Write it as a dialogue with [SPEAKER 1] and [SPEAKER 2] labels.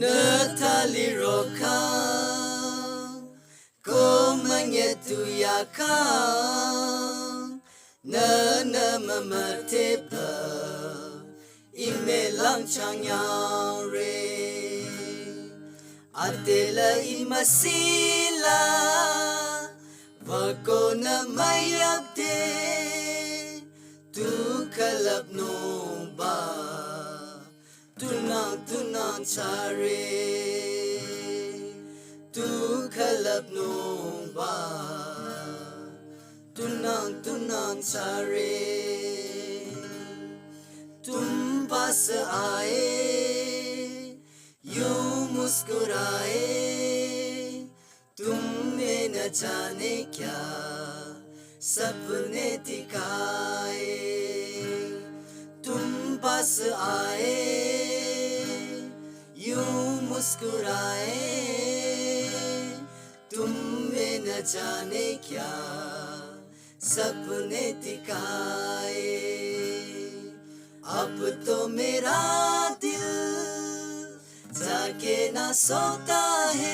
[SPEAKER 1] Natali roka ko manyetu yaka na mamateba imelang changyang re atela imasila wako na mayapte tu kalap no ba tunang chare tu kalap no ba tunang chare तुम पास आए यूं मुस्कुराए तुमने न जाने क्या सपने दिखाए तुम पास आए यूं मुस्कुराए तुमने न जाने क्या सपने दिखाए अब तो मेरा दिल जाके ना सोता है